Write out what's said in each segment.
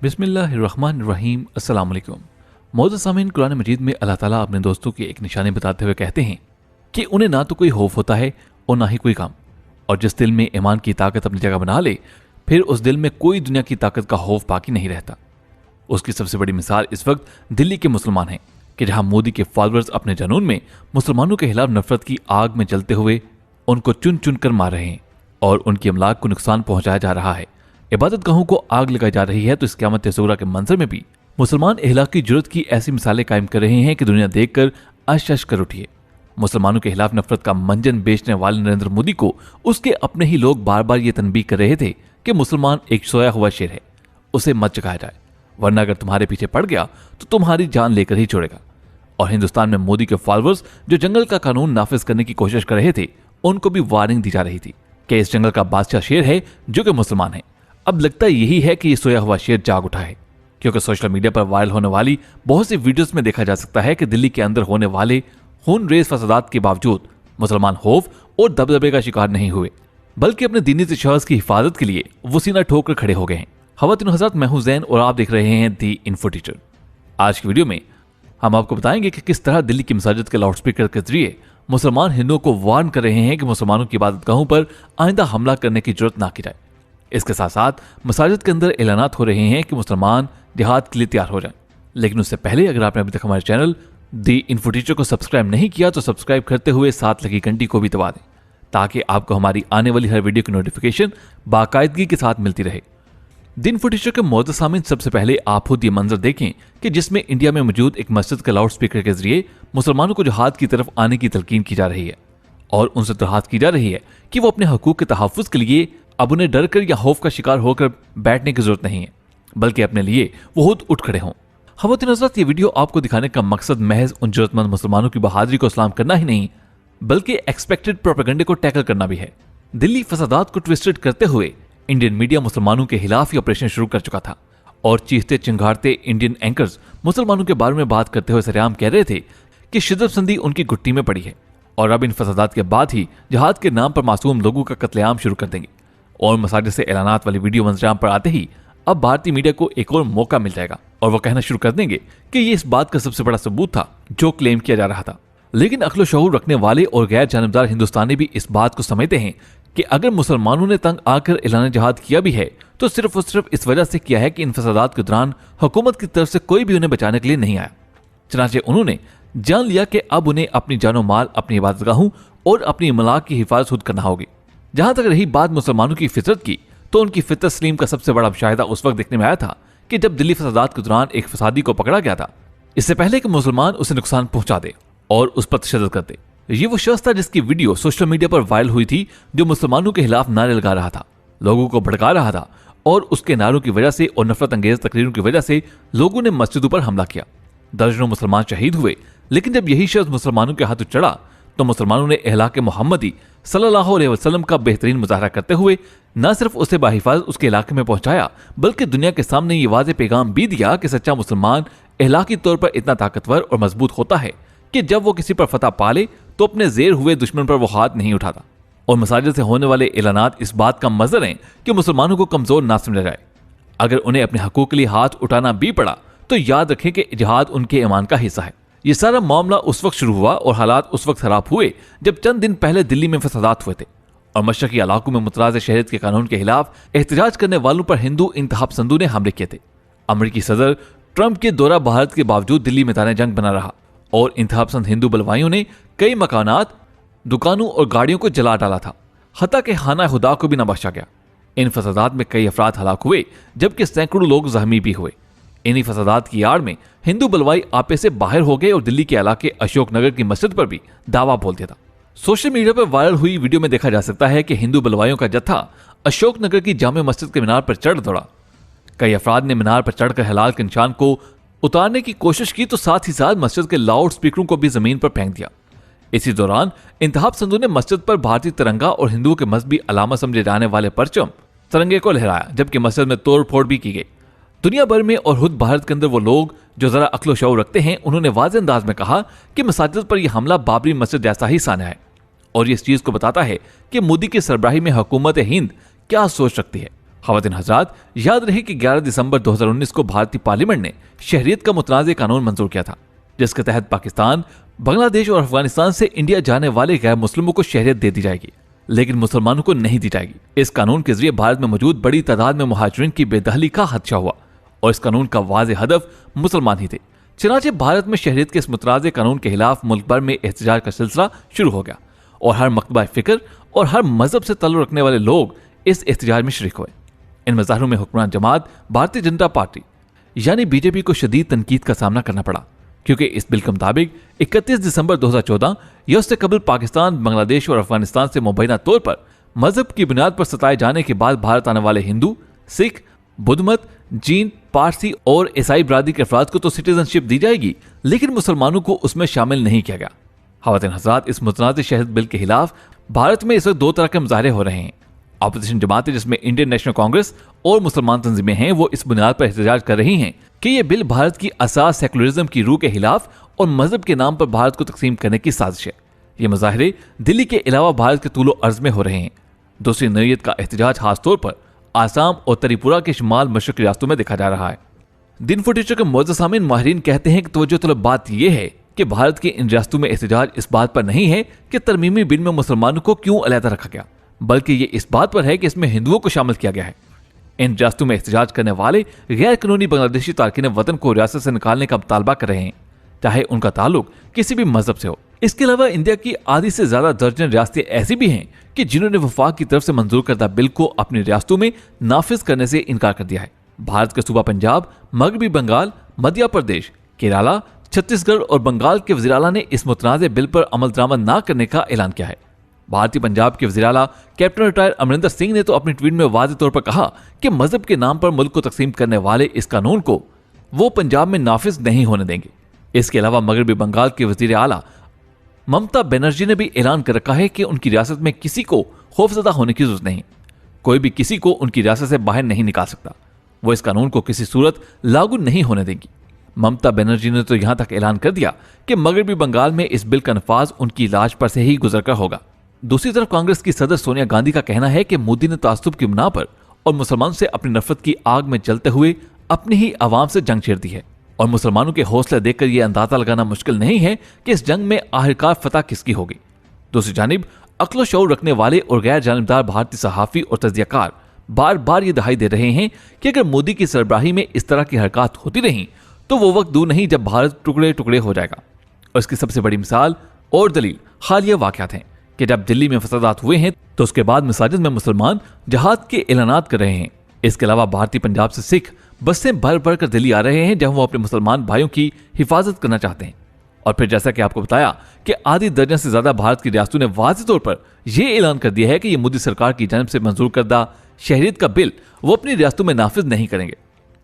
बिस्मिल्लाहिर्रहमानिर्रहीम। अस्सलाम वालेकुम। मौजूद सामीन, कुरान मजीद में अल्लाह ताला अपने दोस्तों की एक निशानी बताते हुए कहते हैं कि उन्हें ना तो कोई खौफ होता है और ना ही कोई काम, और जिस दिल में ईमान की ताकत अपनी जगह बना ले फिर उस दिल में कोई दुनिया की ताकत का खौफ बाकी नहीं रहता। उसकी सबसे बड़ी मिसाल इस वक्त दिल्ली के मुसलमान हैं कि जहां मोदी के फॉलोअर्स अपने जुनून में मुसलमानों के खिलाफ नफरत की आग में जलते हुए उनको चुन चुन कर मार रहे हैं और उनकी अमलाक को नुकसान पहुंचाया जा रहा है, इबादत गाहों को आग लगाई जा रही है, तो इस क़यामत सुगरा के मंजर में भी मुसलमान इहलाक की जुर्रत की ऐसी मिसालें कायम कर रहे हैं कि दुनिया देखकर अश अश कर उठी है। मुसलमानों के खिलाफ नफरत का मंजन बेचने वाले नरेंद्र मोदी को उसके अपने ही लोग बार बार ये तनबीह कर रहे थे कि मुसलमान एक सोया हुआ शेर है, उसे मत जगाया जाए, वरना अगर तुम्हारे पीछे पड़ गया तो तुम्हारी जान लेकर ही छोड़ेगा। और हिंदुस्तान में मोदी के फॉलोअर्स जो जंगल का कानून नाफिज करने की कोशिश कर रहे थे, उनको भी वार्निंग दी जा रही थी कि इस जंगल का बादशाह शेर है जो कि मुसलमान है। अब लगता यही है कि ये सोया हुआ शेर जाग उठा है, क्योंकि सोशल मीडिया पर वायरल होने वाली बहुत सी वीडियोस में देखा जा सकता है कि दिल्ली के अंदर होने वाले खून रेज फसादात के बावजूद मुसलमान खौफ और दबदबे का शिकार नहीं हुए, बल्कि अपने दीनी शख्स की हिफाजत के लिए वो सीना ठोक कर खड़े हो गए हैं। खवातीन हज़रात, मैं हूं ज़ैन और आप देख रहे हैं दी इन्फो टीचर। आज की वीडियो में हम आपको बताएंगे कि किस तरह दिल्ली की मसाजिद के लाउडस्पीकर के जरिए मुसलमान हिंदुओं को वार्न कर रहे हैं कि मुसलमानों की इबादतगाहों पर आइंदा हमला करने की जरूरत ना की जाए। इसके साथ साथ मसाजिद के अंदर ऐलानात हो रहे हैं कि मुसलमान जिहाद के लिए तैयार हो जाएं। लेकिन उससे पहले अगर आपने अभी तक हमारे चैनल दी इन्फो टीचर को सब्सक्राइब नहीं किया तो सब्सक्राइब करते हुए साथ लगी घंटी को भी दबा दें, ताकि आपको हमारी आने वाली हर वीडियो की नोटिफिकेशन बाकायदगी के साथ मिलती रहे। दी इन्फो टीचर के मौजूद सामीन, सबसे पहले आप खुद ये मंजर देखें कि जिसमें इंडिया में मौजूद एक मस्जिद के लाउड स्पीकर के जरिए मुसलमानों को जिहाद की तरफ आने की तलकीन की जा रही है और उनसे दरखास्त की जा रही है कि वो अपने हकूक के तहफ़्फ़ुज़ के लिए अब उन्हें डर कर या खौफ का शिकार होकर बैठने की जरूरत नहीं है, बल्कि अपने लिए वो खुद उठ खड़े हों। खवातीन हज़रात, ये वीडियो आपको दिखाने का मकसद महज उन जरूरतमंद मुसलमानों की बहादुरी को सलाम करना ही नहीं, बल्कि एक्सपेक्टेड प्रोपेगेंडे को टैकल करना भी है। दिल्ली फसादात को ट्विस्टेड करते हुए इंडियन मीडिया मुसलमानों के खिलाफ ही ऑपरेशन शुरू कर चुका था और चीखते चिंगारते इंडियन एंकर्स मुसलमानों के बारे में बात करते हुए सरेआम कह रहे थे कि शिद्दत संदी उनकी गुट्टी में पड़ी है और अब इन फसादात के बाद ही जिहाद के नाम पर मासूम लोगों का कत्लेआम शुरू कर देंगे। और मसाजिद से ऐलानात वाली वीडियो मंजराम पर आते ही अब भारतीय मीडिया को एक और मौका मिल जाएगा और वह कहना शुरू कर देंगे कि ये इस बात का सबसे बड़ा सबूत था जो क्लेम किया जा रहा था। लेकिन अक्ल शऊर रखने वाले और गैर जानबदार हिंदुस्तानी भी इस बात को समझते हैं कि अगर मुसलमानों ने तंग आकर ऐलान जिहाद किया भी है तो सिर्फ और सिर्फ इस वजह से किया है कि इन फसादात के दौरान हुकूमत की तरफ से कोई भी उन्हें बचाने के लिए नहीं आया। चनाचे उन्होंने जान लिया कि अब उन्हें अपनी जानो माल, अपनी इबादतगाहों और अपनी इमलाक की हिफाजत खुद करना होगी। जहां तक रही बात मुसलमानों की फितरत की, तो उनकी फितरत सलीम का सबसे बड़ा मुशाहिदा उस वक्त देखने में आया था कि जब दिल्ली फसादात के दौरान एक फसादी को पकड़ा गया था, इससे पहले कि मुसलमान उसे नुकसान पहुंचा दे और उस पर तशद्दुद करते। ये वो शख्स था जिसकी वीडियो सोशल मीडिया पर वायरल हुई थी, जो मुसलमानों के खिलाफ नारे लगा रहा था, लोगों को भड़का रहा था और उसके नारों की वजह से और नफरत अंगेज तकरीरों की वजह से लोगों ने मस्जिदों पर हमला किया। दर्जनों मुसलमान शहीद हुए। लेकिन जब यही शख्स मुसलमानों के हाथों चढ़ा तो मुसलमानों ने इहलाक मोहम्मदी सल्लल्लाहु अलैहि वसल्लम का बेहतरीन मुजाहरा करते हुए न सिर्फ उसे बाहिफाजत उसके इलाके में पहुंचाया, बल्कि दुनिया के सामने ये वाज़ेह पैगाम भी दिया कि सच्चा मुसलमान इहलाकी तौर पर इतना ताकतवर और मजबूत होता है कि जब वो किसी पर फतह पाले तो अपने जेर हुए दुश्मन पर वो हाथ नहीं उठाता। और मसाजिद से होने वाले ऐलानात इस बात का मजर हैं कि मुसलमानों को कमजोर ना समझा जाए। अगर उन्हें अपने हकूक के लिए हाथ उठाना भी पड़ा तो याद रखें कि जिहाद उनके ईमान का हिस्सा है। ये सारा मामला उस वक्त शुरू हुआ और हालात उस वक्त खराब हुए जब चंद दिन पहले दिल्ली में फसादात हुए थे और मशरकी इलाकों में मुतराज़ शहरियत के कानून के खिलाफ एहतजाज करने वालों पर हिंदू इंतहा पसंदों ने हमले किए थे। अमेरिकी सदर ट्रंप के दौरा भारत के बावजूद दिल्ली मैदान जंग बना रहा और इंतहा पसंद हिंदू बलवाइयों ने कई मकानात, दुकानों और गाड़ियों को जला डाला था, हत्ता के खाना खुदा को भी न बख्शा गया। इन फसादात में कई अफराद हलाक हुए जबकि सैकड़ों लोग जख्मी भी हुए। इन्हीं फसादात की आड़ में हिंदू बलवाई आपे से बाहर हो गए और दिल्ली के इलाके अशोक नगर की मस्जिद पर भी दावा बोल दिया था। सोशल मीडिया पर वायरल हुई वीडियो में देखा जा सकता है कि हिंदू बलवाइयों का जत्था अशोक नगर की जामे मस्जिद के मीनार पर चढ़ दौड़ा। कई अफराद ने मीनार पर चढ़कर हिलाल के निशान को उतारने की कोशिश की तो साथ ही साथ मस्जिद के लाउड स्पीकरों को भी जमीन पर फेंक दिया। इसी दौरान इंतहा पसंदों ने मस्जिद पर भारतीय तिरंगा और हिंदुओं के मजहबी अलामत समझे जाने वाले परचम तिरंगे को लहराया, जबकि मस्जिद में तोड़ फोड़ भी की गई। दुनिया भर में और खुद भारत के अंदर वो लोग जो जरा अक्ल शऊर रखते हैं, उन्होंने वाज़े अंदाज में कहा कि मसाजिद पर यह हमला बाबरी मस्जिद जैसा ही साना है और ये इस चीज को बताता है कि मोदी की सरबराही में हुकूमत हिंद क्या सोच रखती है। ख़वातीन हज़रात, याद रहे कि 11 दिसंबर 2019 को भारतीय पार्लियामेंट ने शहरियत का मुतनाज़ कानून मंजूर किया था, जिसके तहत पाकिस्तान, बांग्लादेश और अफगानिस्तान से इंडिया जाने वाले गैर मुस्लिमों को शहरियत दे दी जाएगी, लेकिन मुसलमानों को नहीं दी जाएगी। इस कानून के जरिए भारत में मौजूद बड़ी तादाद में मुहाजिरीन की बेदखली का खदशा हुआ और इस कानून का वाज़ेह हदफ मुसलमान ही थे। चनाचे भारत में शहरियत के इस मुतनाज़ कानून के खिलाफ मुल्क भर में एहतजाज का सिलसिला शुरू हो गया और हर मकतबा फ़िक्र और हर मजहब से ताल्लुक़ रखने वाले लोग इस एहतजाज में शरीक हुए। इन मुजाहरों में हुक्मरान जमात भारतीय जनता पार्टी यानी बीजेपी को शदीद तनकीद का सामना करना पड़ा, क्योंकि इस बिल के मुताबिक 31 दिसंबर 2014 या उससे कबल पाकिस्तान, बांग्लादेश और अफगानिस्तान से मुबैना तौर पर मजहब की बुनियाद पर सताए जाने के बाद भारत आने वाले हिंदू, सिख, बुद्धमत, जीन, पारसी और ईसाई बरादरी के अफराद को तो सिटीजनशिप दी जाएगी, लेकिन मुसलमानों को उसमें शामिल नहीं किया गया। ख़वातीन हज़रात, इस मुतनाज़ शहरियत बिल के खिलाफ भारत में इस वक्त दो तरह के मुजाहरे हो रहे हैं। अपोजिशन जमातें, जिसमें इंडियन नेशनल कांग्रेस और मुसलमान तंजीमें हैं, वो इस बुनियाद पर एहतजाज कर रही हैं कि यह बिल भारत की असास सेकुलरिज्म की रूह के खिलाफ और मजहब के नाम पर भारत को तकसीम करने की साजिश है। ये मुजाहरे दिल्ली के अलावा भारत के तूलो अर्ज में हो रहे हैं। दूसरी नौयत का एहतजाज खासतौर पर आसाम और त्रिपुरा के शुमाल मशरक़ी रियासतों में देखा जा रहा है। दिन फुटेचर के मौजूदा सामीन माहिरीन कहते हैं कि तवज्जो तलब बात यह है कि भारत की इन रियासतों में एहतजाज इस बात पर नहीं है कि तरमीमी बिल में मुसलमानों को क्यों अलहदा रखा गया, बल्कि ये इस बात पर है कि इसमें हिंदुओं को शामिल किया गया है। इन रियासतों में एहतजाज करने वाले गैर कानूनी बांग्लादेशी तारकीन वतन को रियासत से निकालने का मुतालबा कर रहे हैं, चाहे उनका ताल्लुक किसी भी मजहब से हो। इसके अलावा इंडिया की आधी से ज्यादा दर्जन रियासतें ऐसी भी हैं कि जिन्होंने वफाक की तरफ से मंजूर करदा बिल को अपनी रियासतों में नाफिज करने से इनकार कर दिया है। भारत के सूबा पंजाब, मगरबी बंगाल, मध्य प्रदेश, केरला, छत्तीसगढ़ और बंगाल के वज़ीर आला ने इस मुतनाज़ बिल पर अमल दरामद न करने का ऐलान किया है। भारतीय पंजाब के वज़ीर आला कैप्टन रिटायर अमरिंदर सिंह ने तो अपने ट्वीट में वाज़ेह तौर पर कहा कि मजहब के नाम पर मुल्क को तकसीम करने वाले इस कानून को वो पंजाब में नाफिज नहीं होने देंगे। इसके अलावा मगरबी बंगाल के वज़ीर आला ममता बनर्जी ने भी ऐलान कर रखा है कि उनकी रियासत में किसी को खौफजदा होने की जरूरत नहीं, कोई भी किसी को उनकी रियासत से बाहर नहीं निकाल सकता। वो इस कानून को किसी सूरत लागू नहीं होने देंगी। ममता बनर्जी ने तो यहां तक ऐलान कर दिया कि मगरबी बंगाल में इस बिल का नफाज उनकी इलाज पर से ही गुजर कर होगा। दूसरी तरफ कांग्रेस की सदर सोनिया गांधी का कहना है कि मोदी ने तासुब की बिना पर और मुसलमान से अपनी नफरत की आग में जलते हुए अपनी ही आवाम से जंग छेड़ दी है और मुसलमानों के हौसले देखकर यह अंदाजा लगाना मुश्किल नहीं है कि इस जंग में आखिरकार फतह किसकी होगी। दूसरी जानिब अक्ल शऊर रखने वाले और गैर जानिबदार भारतीय सहाफी और तजियाकार बार बार ये दहाई दे रहे हैं कि अगर मोदी की सरबराही में इस तरह की हरकत होती रही तो वो वक्त दूर नहीं जब भारत टुकड़े टुकड़े हो जाएगा। और इसकी सबसे बड़ी मिसाल और दलील हालिया वाकयात हैं कि जब दिल्ली में फसादात हुए हैं तो उसके बाद मसाजिद में मुसलमान जहाद के ऐलानात कर रहे हैं। इसके अलावा भारतीय पंजाब से सिख बसें भर भर कर दिल्ली आ रहे हैं जहां वो अपने मुसलमान भाइयों की हिफाजत करना चाहते हैं। और फिर जैसा कि आपको बताया कि आधी दर्जन से ज्यादा भारत की रियासतों ने वाज़ेह तौर पर यह ऐलान कर दिया है कि ये मोदी सरकार की जानिब से मंजूर करदा शहरियत का बिल वो अपनी रियासतों में नाफिज नहीं करेंगे।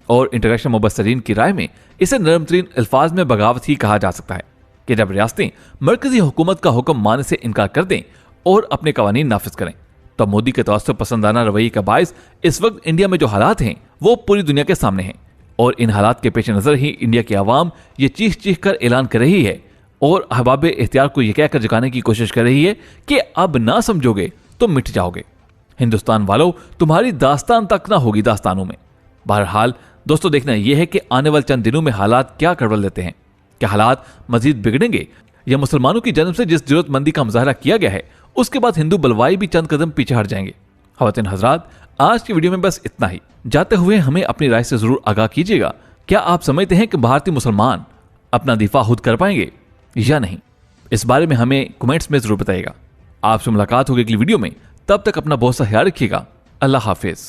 और इंटरनेशनल मुबस्सरीन की राय में इसे नरम तरीन अल्फाज में बगावत ही कहा जा सकता है कि जब रियासतें मरकजी हुकूमत का हुक्म मानने से इनकार कर दें और अपने कवानीन नाफिज करें, तो मोदी के तवज्जुह पसंदाना रवैये का बायस इस वक्त इंडिया में जो हालात हैं वो पूरी दुनिया के सामने हैं। और इन हालात के पेश नजर ही इंडिया की आवाम ये चीख चीख कर ऐलान कर रही है और अहबाब एहतियार को यह कहकर जगाने की कोशिश कर रही है कि अब ना समझोगे तो मिट जाओगे। हिंदुस्तान वालों, तुम्हारी दास्तान तक ना होगी दास्तानों में। बहरहाल दोस्तों, देखना यह है कि आने वाले चंद दिनों में हालात क्या करवल लेते हैं। क्या हालात मजीद बिगड़ेंगे या मुसलमानों की जन्म से जिस जरूरतमंदी का मुजाहरा किया गया है उसके बाद हिंदू बलवाई भी चंद कदम पीछे हट जाएंगे। ख़वातीन हज़रात, आज की वीडियो में बस इतना ही। जाते हुए हमें अपनी राय से जरूर आगाह कीजिएगा, क्या आप समझते हैं कि भारतीय मुसलमान अपना दिफा खुद कर पाएंगे या नहीं? इस बारे में हमें कमेंट्स में जरूर बताइएगा। आपसे मुलाकात होगी अगली वीडियो में। तब तक अपना बहुत सा ख्याल रखिएगा। अल्लाह हाफिज।